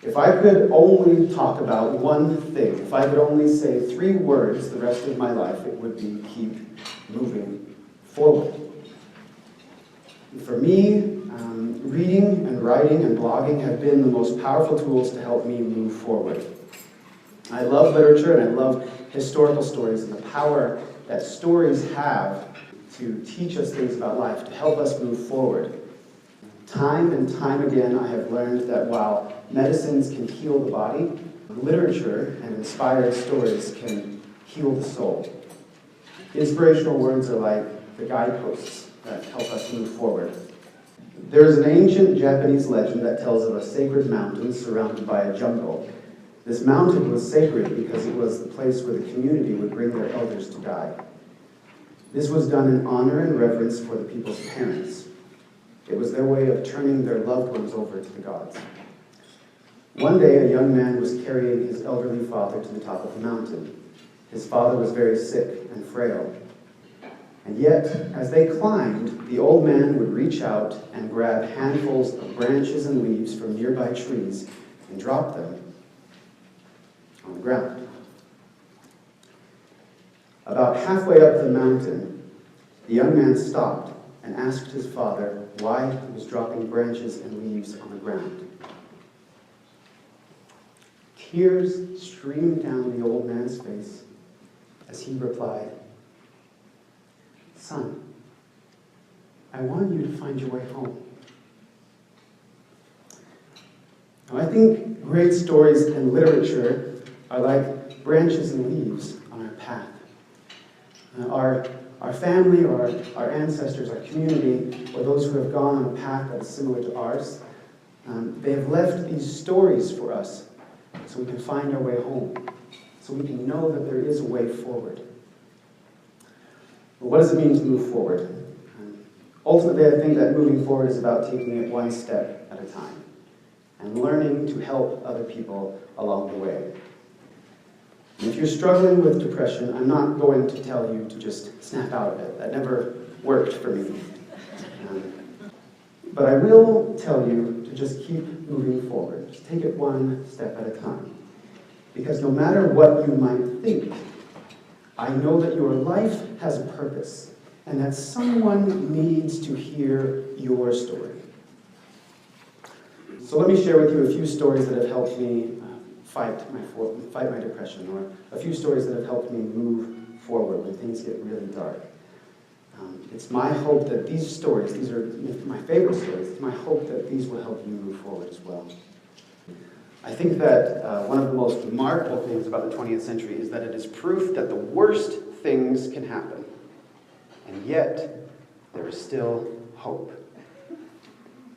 If I could only talk about one thing, if I could only say 3 words the rest of my life, it would be keep moving forward. For me, reading and writing and blogging have been the most powerful tools to help me move forward. I love literature and I love historical stories and the power that stories have to teach us things about life, to help us move forward. Time and time again, I have learned that while medicines can heal the body, literature and inspired stories can heal the soul. Inspirational words are like the guideposts that help us move forward. There is an ancient Japanese legend that tells of a sacred mountain surrounded by a jungle. This mountain was sacred because it was the place where the community would bring their elders to die. This was done in honor and reverence for the people's parents. It was their way of turning their loved ones over to the gods. One day, a young man was carrying his elderly father to the top of the mountain. His father was very sick and frail. And yet, as they climbed, the old man would reach out and grab handfuls of branches and leaves from nearby trees and drop them on the ground. About halfway up the mountain, the young man stopped and asked his father why he was dropping branches and leaves on the ground. Tears streamed down the old man's face as he replied, "Son, I want you to find your way home." Now, I think great stories and literature are like branches and leaves on our path. Our family, or our ancestors, our community, or those who have gone on a path that is similar to ours, they have left these stories for us so we can find our way home, so we can know that there is a way forward. Well, what does it mean to move forward? Ultimately, I think that moving forward is about taking it one step at a time and learning to help other people along the way. And if you're struggling with depression, I'm not going to tell you to just snap out of it. That never worked for me. But I will tell you to just keep moving forward. Just take it one step at a time. Because no matter what you might think, I know that your life has a purpose and that someone needs to hear your story. So let me share with you a few stories that have helped me fight my depression, or a few stories that have helped me move forward when things get really dark. It's my hope that these stories, these are my favorite stories, it's my hope that these will help you move forward as well. I think that one of the most remarkable things about the 20th century is that it is proof that the worst things can happen, and yet there is still hope.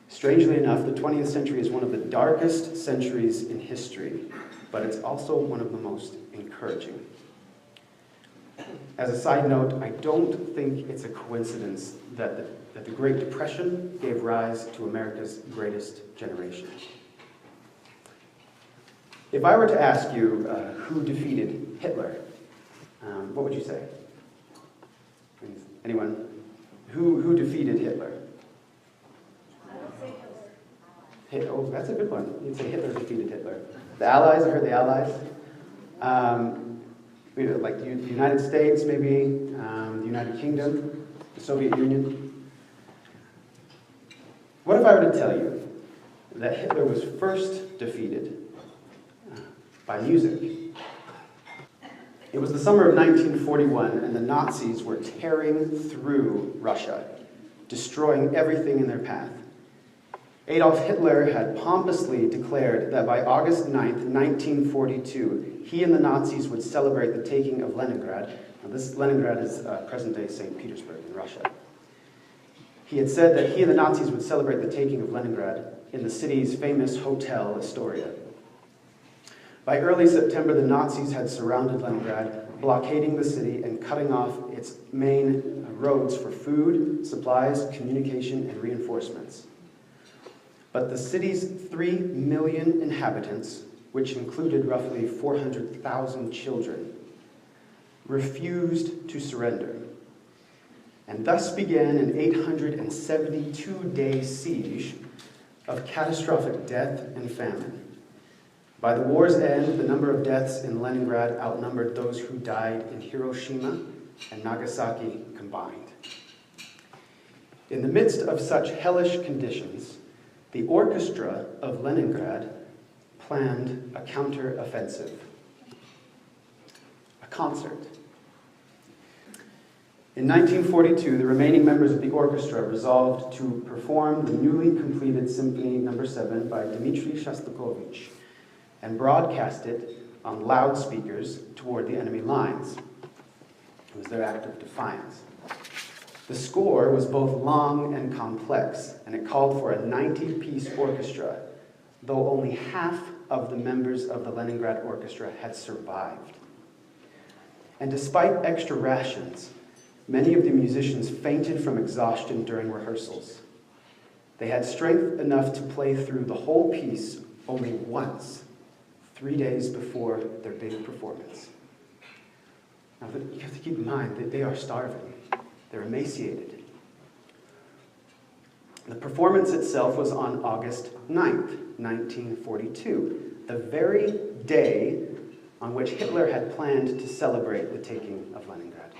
Strangely enough, the 20th century is one of the darkest centuries in history, but it's also one of the most encouraging. As a side note, I don't think it's a coincidence that the Great Depression gave rise to America's greatest generation. If I were to ask you who defeated Hitler, what would you say? Anyone? Who defeated Hitler? Oh, that's a good one. You'd say Hitler defeated Hitler. The Allies, I heard the Allies. Like the United States, maybe, the United Kingdom, the Soviet Union. What if I were to tell you that Hitler was first defeated by music? It was the summer of 1941, and the Nazis were tearing through Russia, destroying everything in their path. Adolf Hitler had pompously declared that by August 9th, 1942, he and the Nazis would celebrate the taking of Leningrad. Now, this Leningrad is present-day St. Petersburg in Russia. He had said that he and the Nazis would celebrate the taking of Leningrad in the city's famous Hotel Astoria. By early September, the Nazis had surrounded Leningrad, blockading the city and cutting off its main roads for food, supplies, communication, and reinforcements. But the city's 3 million inhabitants, which included roughly 400,000 children, refused to surrender. And thus began an 872-day siege of catastrophic death and famine, By the war's end, the number of deaths in Leningrad outnumbered those who died in Hiroshima and Nagasaki combined. In the midst of such hellish conditions, the orchestra of Leningrad planned a counter-offensive, a concert. In 1942, the remaining members of the orchestra resolved to perform the newly completed Symphony No. 7 by Dmitri Shostakovich and broadcast it on loudspeakers toward the enemy lines. It was their act of defiance. The score was both long and complex, and it called for a 90-piece orchestra, though only half of the members of the Leningrad Orchestra had survived. And despite extra rations, many of the musicians fainted from exhaustion during rehearsals. They had strength enough to play through the whole piece only once, 3 days before their big performance. Now, you have to keep in mind that they are starving. They're emaciated. The performance itself was on August 9th, 1942, the very day on which Hitler had planned to celebrate the taking of Leningrad.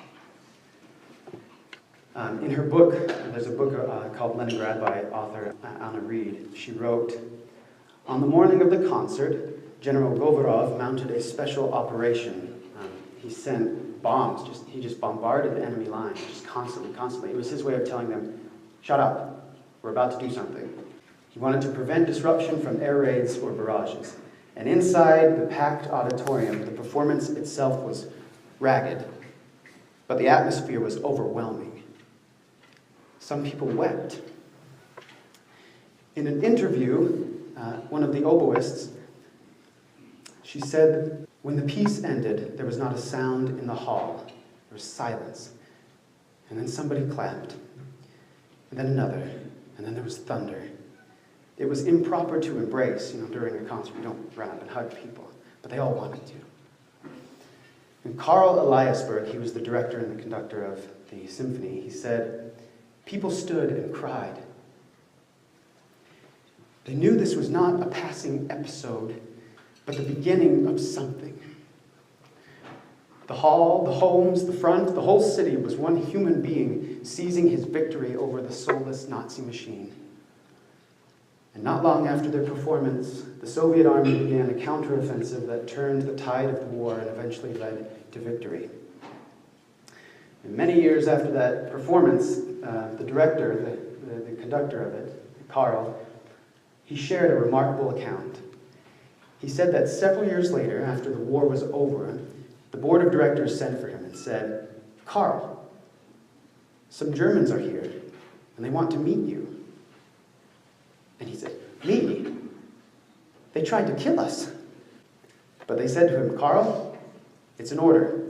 In her book, there's a book called Leningrad by author Anna Reid. She wrote, "On the morning of the concert, General Govorov mounted a special operation. He sent bombs, he just bombarded the enemy lines, just constantly. It was his way of telling them, shut up, we're about to do something. He wanted to prevent disruption from air raids or barrages. And inside the packed auditorium, the performance itself was ragged, but the atmosphere was overwhelming. Some people wept. In an interview, one of the oboists, she said, when the piece ended, there was not a sound in the hall. There was silence. And then somebody clapped. And then another. And then there was thunder. It was improper to embrace, during a concert. You don't run up and hug people. But they all wanted to. And Karl Eliasberg, he was the director and the conductor of the symphony, he said, people stood and cried. They knew this was not a passing episode, but the beginning of something. The hall, the homes, the front, the whole city was one human being seizing his victory over the soulless Nazi machine. And not long after their performance, the Soviet army began a counteroffensive that turned the tide of the war and eventually led to victory. And many years after that performance, the director, the conductor of it, Karl, he shared a remarkable account. He said that several years later, after the war was over, the board of directors sent for him and said, Karl, some Germans are here, and they want to meet you. And he said, me? They tried to kill us. But they said to him, Karl, it's an order.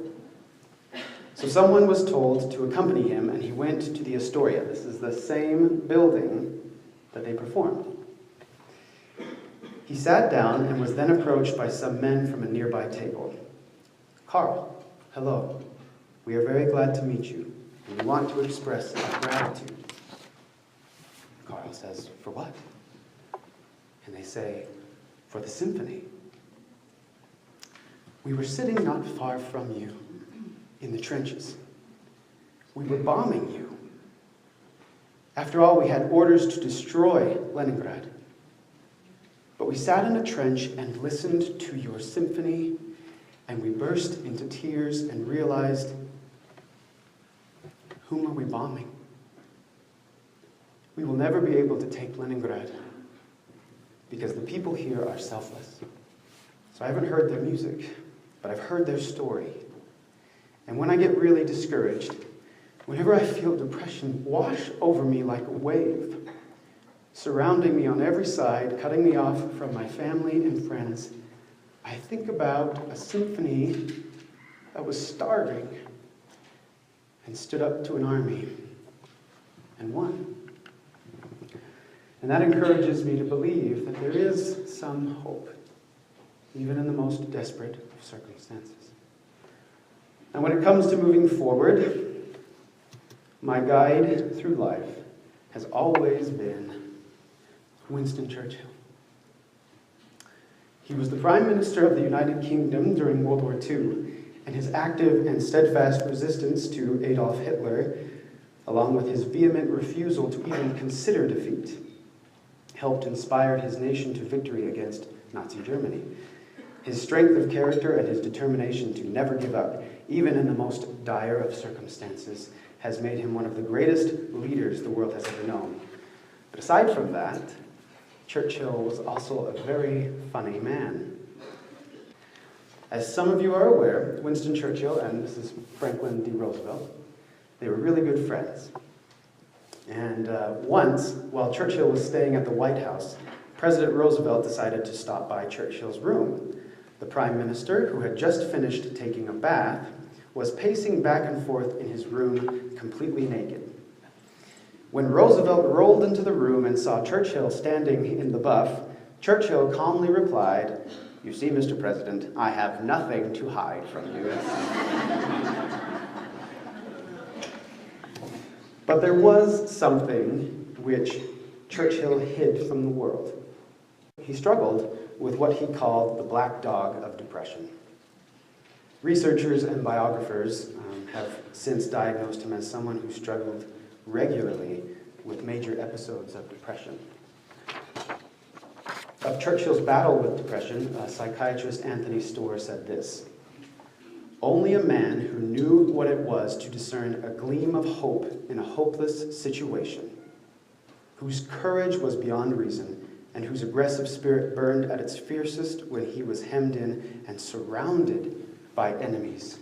So someone was told to accompany him, and he went to the Astoria. This is the same building that they performed. He sat down and was then approached by some men from a nearby table. Karl, hello. We are very glad to meet you, and we want to express our gratitude. Karl says, for what? And they say, for the symphony. We were sitting not far from you, in the trenches. We were bombing you. After all, we had orders to destroy Leningrad. But we sat in a trench and listened to your symphony, and we burst into tears and realized, whom are we bombing? We will never be able to take Leningrad because the people here are selfless. So I haven't heard their music, but I've heard their story. And when I get really discouraged, whenever I feel depression wash over me like a wave, surrounding me on every side, cutting me off from my family and friends, I think about a symphony that was starving and stood up to an army and won. And that encourages me to believe that there is some hope, even in the most desperate of circumstances. And when it comes to moving forward, my guide through life has always been Winston Churchill. He was the Prime Minister of the United Kingdom during World War II, and his active and steadfast resistance to Adolf Hitler, along with his vehement refusal to even consider defeat, helped inspire his nation to victory against Nazi Germany. His strength of character and his determination to never give up, even in the most dire of circumstances, has made him one of the greatest leaders the world has ever known. But aside from that, Churchill was also a very funny man. As some of you are aware, Winston Churchill and Mrs. Franklin D. Roosevelt, they were really good friends. And once, while Churchill was staying at the White House, President Roosevelt decided to stop by Churchill's room. The Prime Minister, who had just finished taking a bath, was pacing back and forth in his room completely naked. When Roosevelt rolled into the room and saw Churchill standing in the buff, Churchill calmly replied, "You see, Mr. President, I have nothing to hide from you." But there was something which Churchill hid from the world. He struggled with what he called the black dog of depression. Researchers and biographers have since diagnosed him as someone who struggled regularly with major episodes of depression. Of Churchill's battle with depression, psychiatrist Anthony Storr said this: "Only a man who knew what it was to discern a gleam of hope in a hopeless situation, whose courage was beyond reason, and whose aggressive spirit burned at its fiercest when he was hemmed in and surrounded by enemies,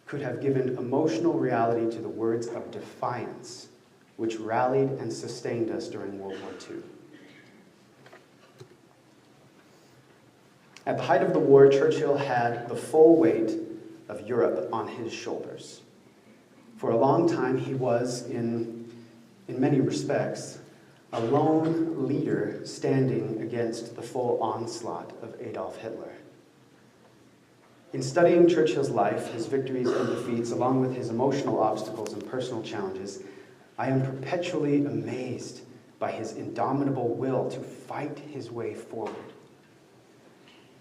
could have given emotional reality to the words of defiance which rallied and sustained us during World War II." At the height of the war, Churchill had the full weight of Europe on his shoulders. For a long time, he was, in many respects, a lone leader standing against the full onslaught of Adolf Hitler. In studying Churchill's life, his victories and defeats, along with his emotional obstacles and personal challenges, I am perpetually amazed by his indomitable will to fight his way forward.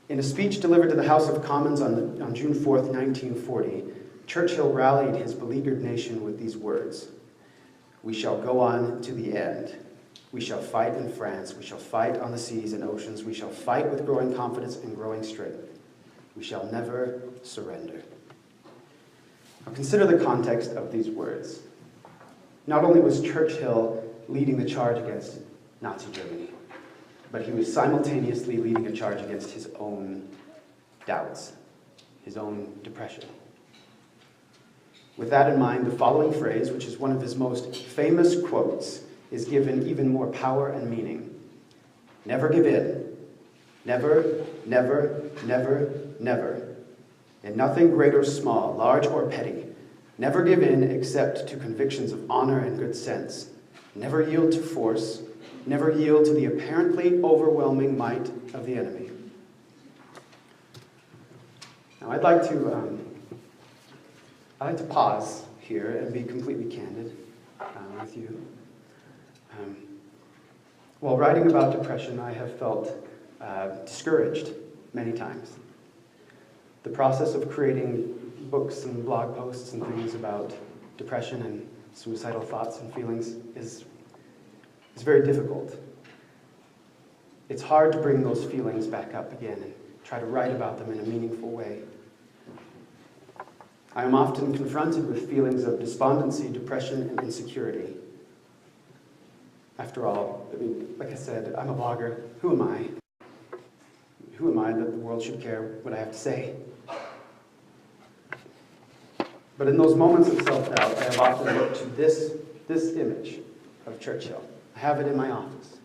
In a speech delivered to the House of Commons on June 4th, 1940, Churchill rallied his beleaguered nation with these words: "We shall go on to the end. We shall fight in France. We shall fight on the seas and oceans. We shall fight with growing confidence and growing strength. We shall never surrender." Now consider the context of these words. Not only was Churchill leading the charge against Nazi Germany, but he was simultaneously leading a charge against his own doubts, his own depression. With that in mind, the following phrase, which is one of his most famous quotes, is given even more power and meaning. Never give in. Never, never, never, never. In nothing great or small, large or petty. Never give in except to convictions of honor and good sense. Never yield to force. Never yield to the apparently overwhelming might of the enemy. Now, I'd like to pause here and be completely candid with you. While writing about depression, I have felt discouraged many times. The process of creating books and blog posts and things about depression and suicidal thoughts and feelings is very difficult. It's hard to bring those feelings back up again and try to write about them in a meaningful way. I am often confronted with feelings of despondency, depression, and insecurity. After all, like I said, I'm a blogger. Who am I? Who am I that the world should care what I have to say? But in those moments of self-doubt, I have often looked to this image of Churchill. I have it in my office.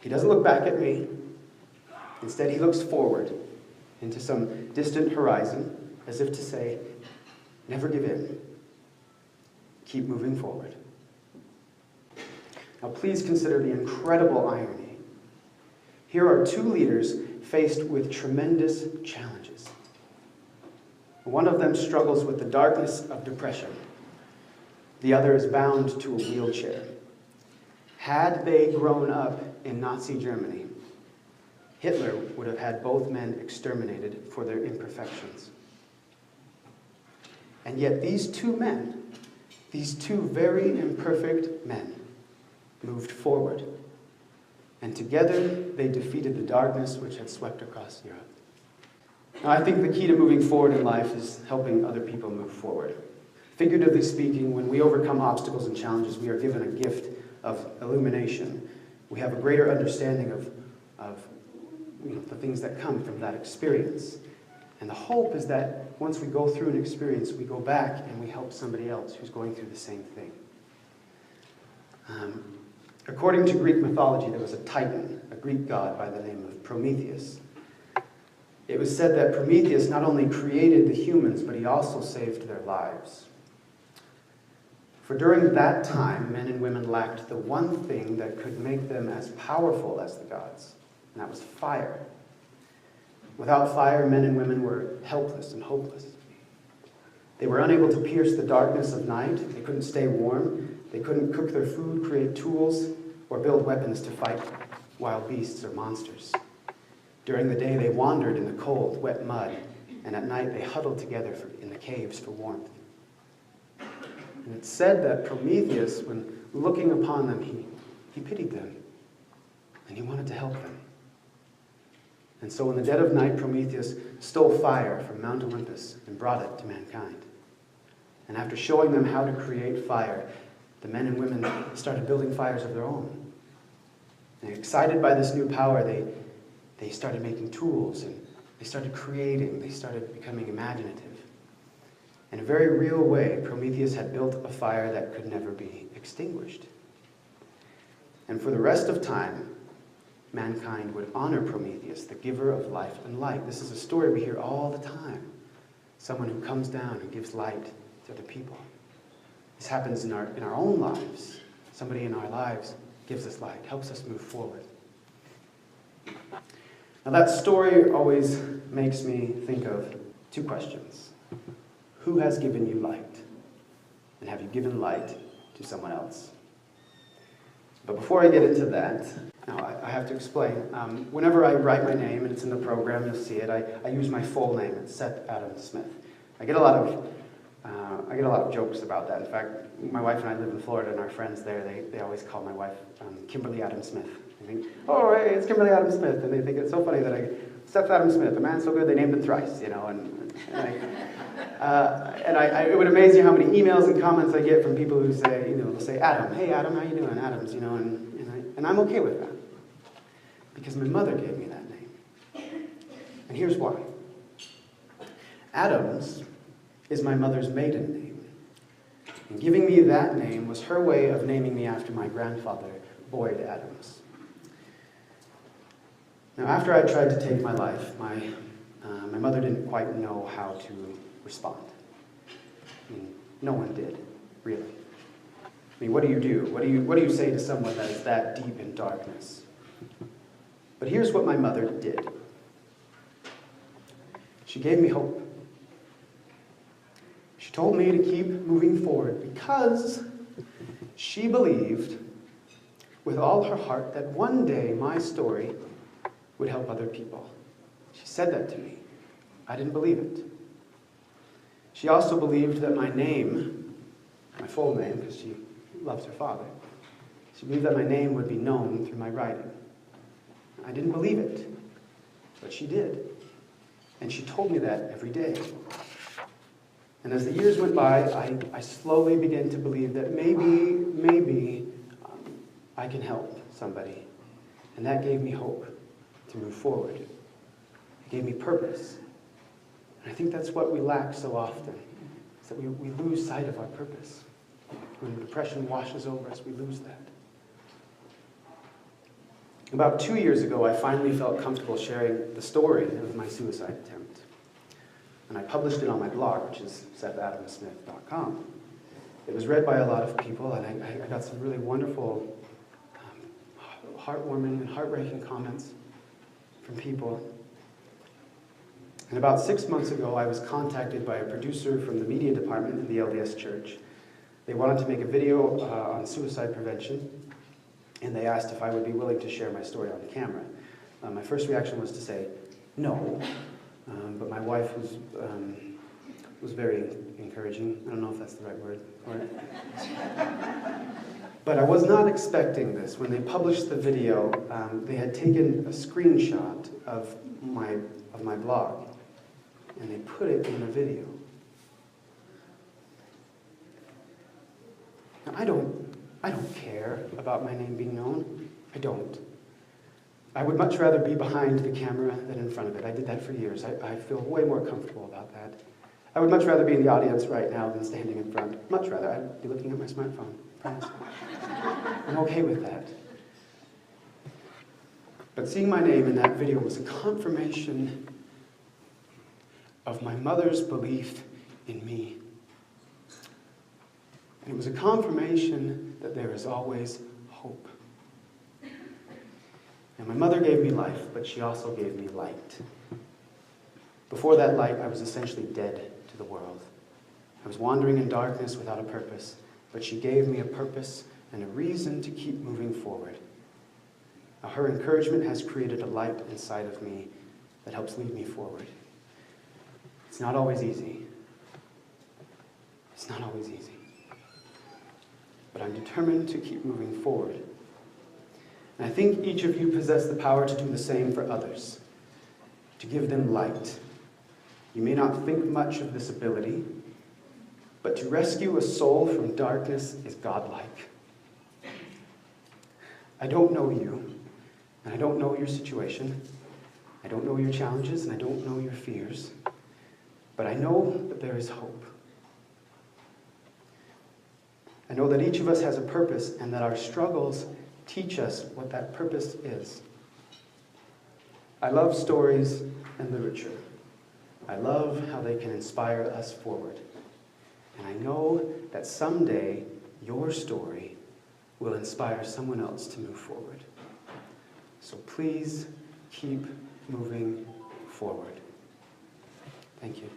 He doesn't look back at me. Instead, he looks forward into some distant horizon, as if to say, never give in. Keep moving forward. Now, please consider the incredible irony. Here are two leaders faced with tremendous challenges. One of them struggles with the darkness of depression. The other is bound to a wheelchair. Had they grown up in Nazi Germany, Hitler would have had both men exterminated for their imperfections. And yet these two men, these two very imperfect men, moved forward. And together they defeated the darkness which had swept across Europe. Now, I think the key to moving forward in life is helping other people move forward. Figuratively speaking, when we overcome obstacles and challenges, we are given a gift of illumination. We have a greater understanding of the things that come from that experience. And the hope is that once we go through an experience, we go back and we help somebody else who's going through the same thing. According to Greek mythology, there was a titan, a Greek god by the name of Prometheus. It was said that Prometheus not only created the humans, but he also saved their lives. For during that time, men and women lacked the one thing that could make them as powerful as the gods, and that was fire. Without fire, men and women were helpless and hopeless. They were unable to pierce the darkness of night. They couldn't stay warm. They couldn't cook their food, create tools, or build weapons to fight wild beasts or monsters. During the day, they wandered in the cold, wet mud, and at night they huddled together in the caves for warmth. And it's said that Prometheus, when looking upon them, he pitied them, and he wanted to help them. And so in the dead of night, Prometheus stole fire from Mount Olympus and brought it to mankind. And after showing them how to create fire, the men and women started building fires of their own. And excited by this new power, they started making tools, and they started creating, they started becoming imaginative. In a very real way, Prometheus had built a fire that could never be extinguished. And for the rest of time, mankind would honor Prometheus, the giver of life and light. This is a story we hear all the time. Someone who comes down and gives light to other people. This happens in our own lives. Somebody in our lives gives us light, helps us move forward. Now that story always makes me think of two questions. Who has given you light? And have you given light to someone else? But before I get into that, now I have to explain. Whenever I write my name, and it's in the program, you'll see it, I use my full name. It's Seth Adam Smith. I get a lot of jokes about that. In fact, my wife and I live in Florida, and our friends there, they always call my wife Kimberly Adam Smith. They think, oh, hey, it's Kimberly Adam Smith. And they think it's so funny that Seth Adam Smith, a man so good they named him thrice, it would amaze you how many emails and comments I get from people who say, they'll say, Adam, hey Adam, how you doing? Adams, and I'm okay with that. Because my mother gave me that name. And here's why. Adams is my mother's maiden name. And giving me that name was her way of naming me after my grandfather, Boyd Adams. Now, after I tried to take my life, my mother didn't quite know how to respond. No one did, really. What do you do? What do you say to someone that is that deep in darkness? But here's what my mother did. She gave me hope. She told me to keep moving forward because she believed with all her heart that one day my story would help other people. She said that to me. I didn't believe it. She also believed that my name, my full name, because she loves her father, she believed that my name would be known through my writing. I didn't believe it, but she did. And she told me that every day. And as the years went by, I slowly began to believe that maybe I can help somebody. And that gave me hope to move forward. It gave me purpose. And I think that's what we lack so often, is that we lose sight of our purpose. When depression washes over us, we lose that. About 2 years ago, I finally felt comfortable sharing the story of my suicide attempt. And I published it on my blog, which is sethadamsmith.com. It was read by a lot of people, and I got some really wonderful, heartwarming and heartbreaking comments from people. And about 6 months ago, I was contacted by a producer from the media department in the LDS Church. They wanted to make a video on suicide prevention, and they asked if I would be willing to share my story on camera. My first reaction was to say no, but my wife was very encouraging. I don't know if that's the right word for it. But I was not expecting this. When they published the video, they had taken a screenshot of my blog, and they put it in the video. Now, I don't care about my name being known. I don't. I would much rather be behind the camera than in front of it. I did that for years. I feel way more comfortable about that. I would much rather be in the audience right now than standing in front. Much rather. I'd be looking at my smartphone. I promise. I'm okay with that. But seeing my name in that video was a confirmation of my mother's belief in me. And it was a confirmation that there is always hope. And my mother gave me life, but she also gave me light. Before that light, I was essentially dead to the world. I was wandering in darkness without a purpose, but she gave me a purpose and a reason to keep moving forward. Now, her encouragement has created a light inside of me that helps lead me forward. It's not always easy. It's not always easy. But I'm determined to keep moving forward. And I think each of you possess the power to do the same for others, to give them light. You may not think much of this ability, but to rescue a soul from darkness is godlike. I don't know you, and I don't know your situation. I don't know your challenges, and I don't know your fears. But I know that there is hope. I know that each of us has a purpose, and that our struggles teach us what that purpose is. I love stories and literature. I love how they can inspire us forward. And I know that someday your story will inspire someone else to move forward. So please keep moving forward. Thank you.